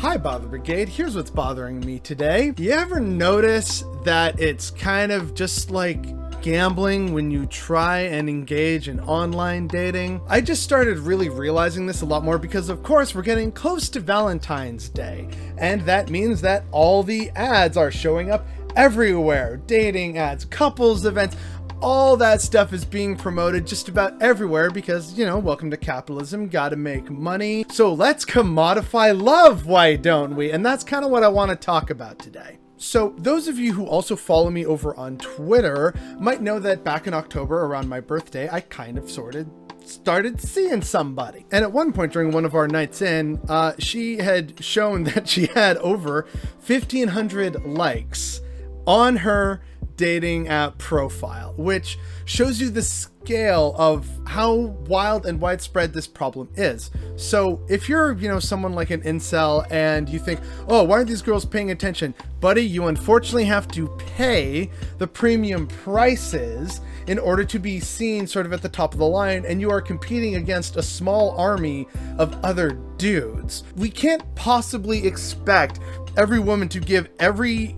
Hi, Bother Brigade. Here's what's bothering me today. You ever notice that it's kind of just like gambling when you try and engage in online dating? I just started really realizing this a lot more because, of course, we're getting close to Valentine's Day, and that means that all the ads are showing up everywhere. Dating ads, couples events, all that stuff is being promoted just about everywhere because, you know, welcome to capitalism, gotta make money. So let's commodify love, why don't we? And that's kind of what I want to talk about today. So those of you who also follow me over on Twitter might know that back in October around my birthday, I kind of started seeing somebody. And at one point during one of our nights in, she had shown that she had over 1,500 likes on her dating app profile, which shows you the scale of how wild and widespread this problem is. So if you're, someone like an incel and you think, oh, why aren't these girls paying attention? Buddy, you unfortunately have to pay the premium prices in order to be seen sort of at the top of the line, and you are competing against a small army of other dudes. We can't possibly expect every woman to give every,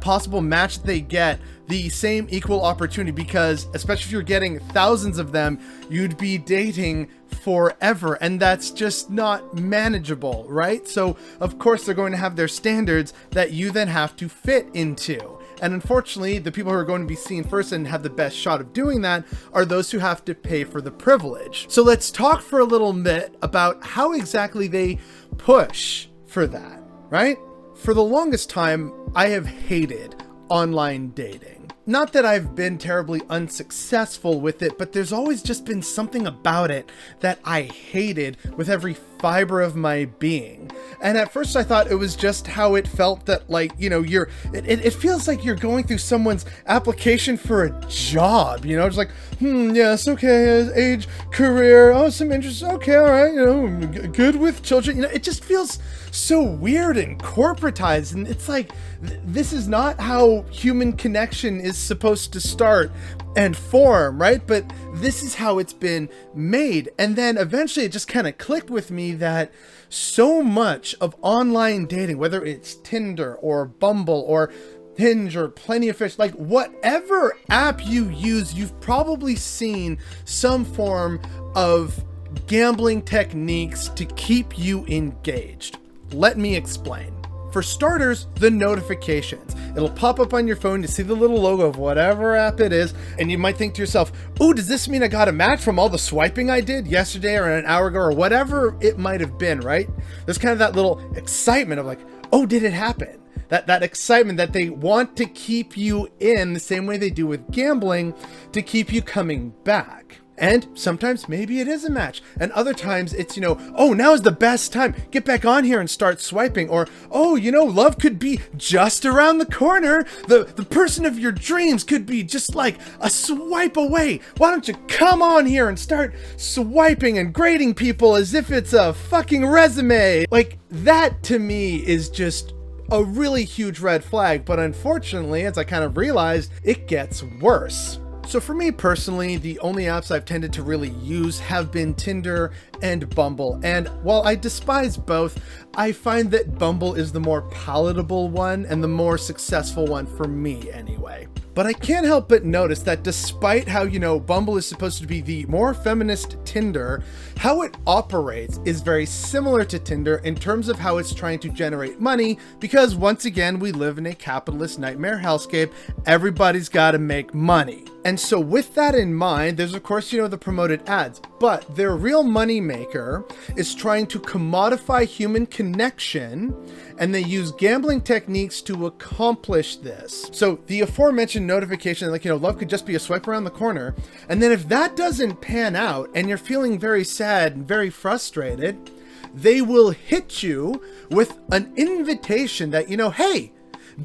possible match they get the same equal opportunity, because especially if you're getting thousands of them, you'd be dating forever, and that's just not manageable, right? So of course they're going to have their standards that you then have to fit into. And unfortunately, the people who are going to be seen first and have the best shot of doing that are those who have to pay for the privilege. So let's talk for a little bit about how exactly they push for that, right? For the longest time, I have hated online dating. Not that I've been terribly unsuccessful with it, but there's always just been something about it that I hated with every fiber of my being. And at first I thought it was just how it felt that, it feels like you're going through someone's application for a job, it's like, yes, okay, age, career, oh, some interest, okay, all right, good with children, it just feels so weird and corporatized, and it's like, this is not how human connection is supposed to start and form, right? But this is how it's been made. And then eventually it just kind of clicked with me that so much of online dating, whether it's Tinder or Bumble or Hinge or Plenty of Fish, like whatever app you use, you've probably seen some form of gambling techniques to keep you engaged. Let me explain. For starters, the notifications. It'll pop up on your phone to see the little logo of whatever app it is, and you might think to yourself, oh, does this mean I got a match from all the swiping I did yesterday or an hour ago or whatever it might have been, right? There's kind of that little excitement of like, oh, did it happen? That excitement that they want to keep you in the same way they do with gambling to keep you coming back. And sometimes maybe it is a match, and other times it's, oh, now is the best time, get back on here and start swiping, or, oh, love could be just around the corner, the person of your dreams could be just like a swipe away, why don't you come on here and start swiping and grading people as if it's a fucking resume. Like, that to me is just a really huge red flag, but unfortunately, as I kind of realized, it gets worse. So for me personally, the only apps I've tended to really use have been Tinder and Bumble. And while I despise both, I find that Bumble is the more palatable one and the more successful one for me anyway. But I can't help but notice that despite how, Bumble is supposed to be the more feminist Tinder, how it operates is very similar to Tinder in terms of how it's trying to generate money, because once again, we live in a capitalist nightmare hellscape. Everybody's got to make money. And so with that in mind, there's of course, the promoted ads, but their real money maker is trying to commodify human connection, and they use gambling techniques to accomplish this. So the aforementioned notification, love could just be a swipe around the corner. And then if that doesn't pan out and you're feeling very sad and very frustrated, they will hit you with an invitation that, hey,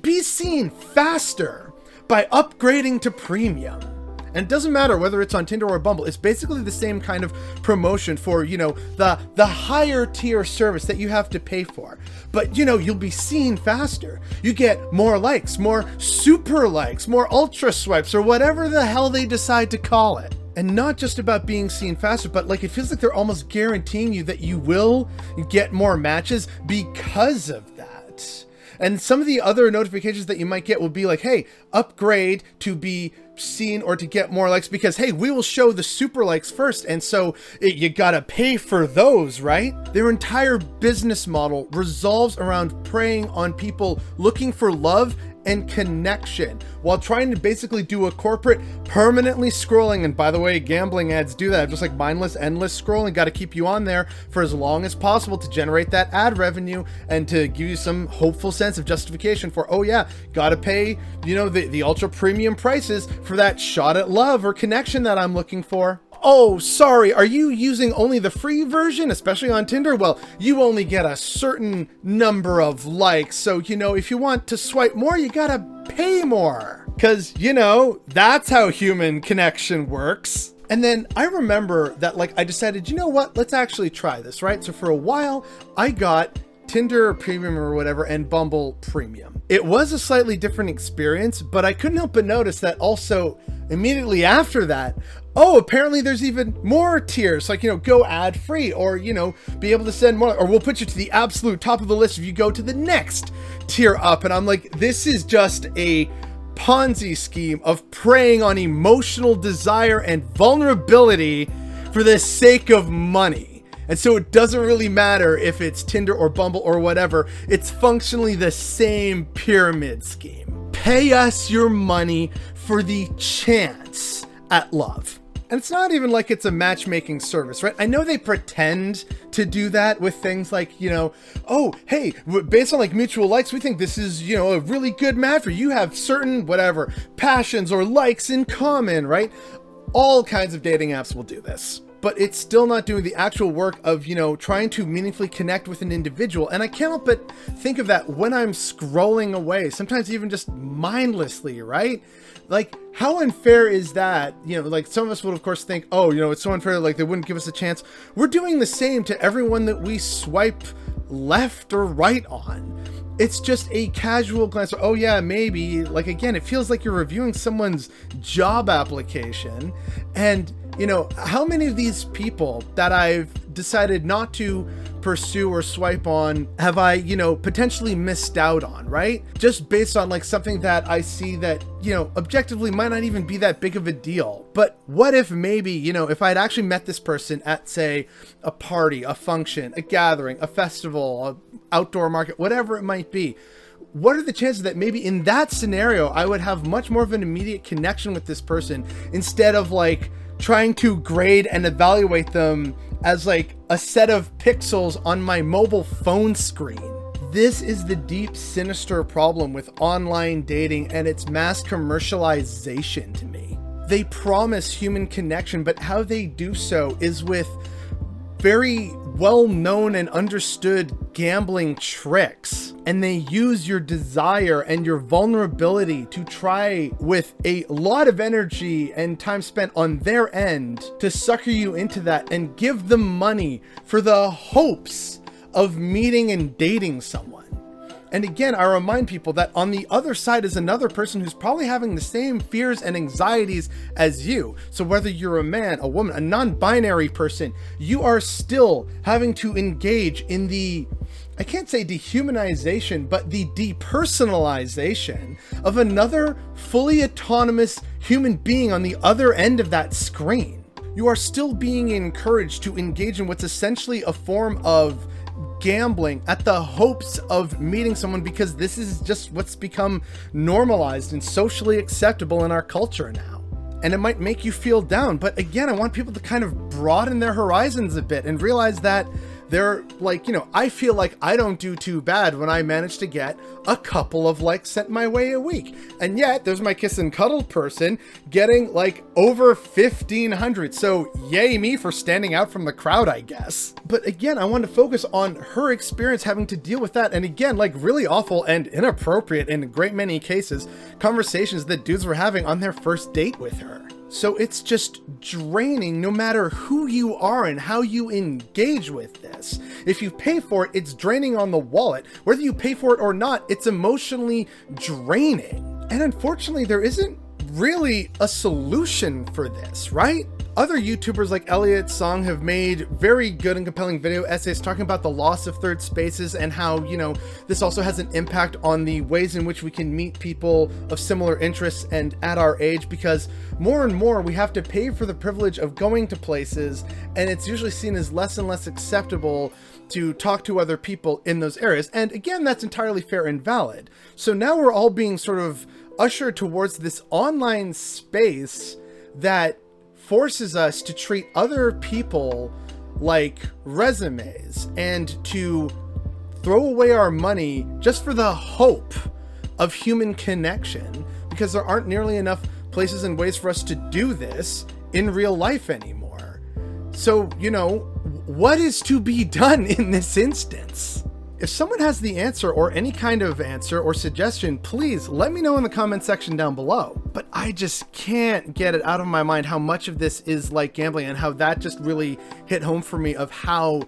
be seen faster by upgrading to premium. And it doesn't matter whether it's on Tinder or Bumble, it's basically the same kind of promotion for, the higher tier service that you have to pay for. But, you'll be seen faster. You get more likes, more super likes, more ultra swipes, or whatever the hell they decide to call it. And not just about being seen faster, but like it feels like they're almost guaranteeing you that you will get more matches because of that. And some of the other notifications that you might get will be like, hey, upgrade to be seen or to get more likes, because hey, we will show the super likes first, and so you gotta pay for those, right? Their entire business model revolves around preying on people looking for love and connection, while trying to basically do a corporate permanently scrolling. And by the way, gambling ads do that, just like mindless, endless scrolling. Got to keep you on there for as long as possible to generate that ad revenue and to give you some hopeful sense of justification for, oh yeah, got to pay, you know, the ultra premium prices for that shot at love or connection that I'm looking for. Oh, sorry, are you using only the free version, especially on Tinder? Well, you only get a certain number of likes, so, you know, if you want to swipe more, you gotta pay more. Because, you know, that's how human connection works. And then I remember that, like, I decided, you know what, let's actually try this, right? So for a while, I got Tinder Premium or whatever and Bumble Premium. It was a slightly different experience, but I couldn't help but notice that also immediately after that, oh, apparently there's even more tiers, like, you know, go ad free, or, you know, be able to send more, or we'll put you to the absolute top of the list if you go to the next tier up. And I'm like, this is just a Ponzi scheme of preying on emotional desire and vulnerability for the sake of money. And so it doesn't really matter if it's Tinder or Bumble or whatever, it's functionally the same pyramid scheme. Pay us your money for the chance at love. And it's not even like it's a matchmaking service, right? I know they pretend to do that with things like, you know, oh, hey, based on like mutual likes, we think this is, you know, a really good match for you. You have certain whatever passions or likes in common, right? All kinds of dating apps will do this. But it's still not doing the actual work of, you know, trying to meaningfully connect with an individual. And I can't help but think of that when I'm scrolling away, sometimes even just mindlessly, right? Like, how unfair is that? You know, like some of us would of course think, oh, you know, it's so unfair, like they wouldn't give us a chance. We're doing the same to everyone that we swipe left or right on. It's just a casual glance. Oh yeah, maybe. Like, again, it feels like you're reviewing someone's job application. And, you know, how many of these people that I've decided not to pursue or swipe on have I, you know, potentially missed out on, right? Just based on like something that I see that, you know, objectively might not even be that big of a deal. But what if maybe, you know, if I'd actually met this person at, say, a party, a function, a gathering, a festival, a outdoor market, whatever it might be, what are the chances that maybe in that scenario I would have much more of an immediate connection with this person instead of like trying to grade and evaluate them as like a set of pixels on my mobile phone screen? This is the deep, sinister problem with online dating and its mass commercialization to me. They promise human connection, but how they do so is with very well-known and understood gambling tricks. And they use your desire and your vulnerability to try with a lot of energy and time spent on their end to sucker you into that and give them money for the hopes of meeting and dating someone. And again, I remind people that on the other side is another person who's probably having the same fears and anxieties as you. So whether you're a man, a woman, a non-binary person, you are still having to engage in the, I can't say dehumanization, but the depersonalization of another fully autonomous human being on the other end of that screen. You are still being encouraged to engage in what's essentially a form of gambling at the hopes of meeting someone, because this is just what's become normalized and socially acceptable in our culture now. And it might make you feel down, but again, I want people to kind of broaden their horizons a bit and realize that they're like, you know, I feel like I don't do too bad when I manage to get a couple of likes sent my way a week. And yet there's my kiss and cuddle person getting like over 1,500. So yay me for standing out from the crowd, I guess. But again, I want to focus on her experience having to deal with that. And again, like really awful and inappropriate in a great many cases, conversations that dudes were having on their first date with her. So it's just draining no matter who you are and how you engage with this. If you pay for it, it's draining on the wallet. Whether you pay for it or not, it's emotionally draining. And unfortunately, there isn't really a solution for this, right? Other YouTubers like Elliot Song have made very good and compelling video essays talking about the loss of third spaces and how, this also has an impact on the ways in which we can meet people of similar interests and at our age, because more and more we have to pay for the privilege of going to places, and it's usually seen as less and less acceptable to talk to other people in those areas. And again, that's entirely fair and valid. So now we're all being sort of ushered towards this online space that forces us to treat other people like resumes and to throw away our money just for the hope of human connection, because there aren't nearly enough places and ways for us to do this in real life anymore. So, what is to be done in this instance? If someone has the answer, or any kind of answer or suggestion, please let me know in the comment section down below. But I just can't get it out of my mind how much of this is like gambling, and how that just really hit home for me of how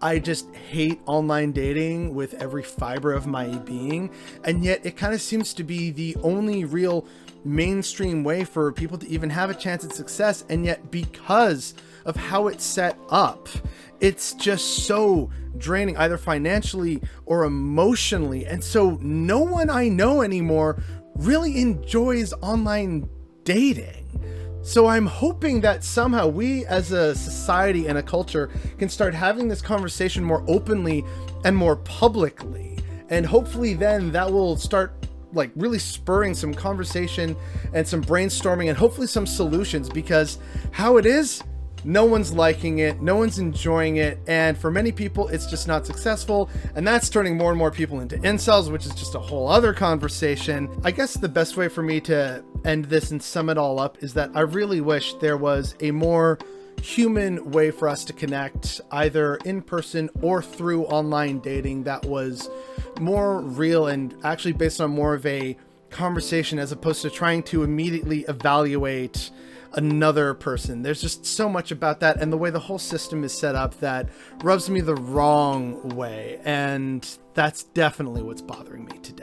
I just hate online dating with every fiber of my being. And yet it kind of seems to be the only real mainstream way for people to even have a chance at success. And yet, because of how it's set up, it's just so draining, either financially or emotionally. And so no one I know anymore really enjoys online dating. So I'm hoping that somehow we as a society and a culture can start having this conversation more openly and more publicly. And hopefully then that will start like really spurring some conversation and some brainstorming and hopefully some solutions, because how it is, no one's liking it, no one's enjoying it, and for many people it's just not successful, and that's turning more and more people into incels, which is just a whole other conversation. I guess the best way for me to end this and sum it all up is that I really wish there was a more human way for us to connect, either in person or through online dating, that was more real and actually based on more of a conversation, as opposed to trying to immediately evaluate another person. There's just so much about that, and the way the whole system is set up, that rubs me the wrong way, and that's definitely what's bothering me today.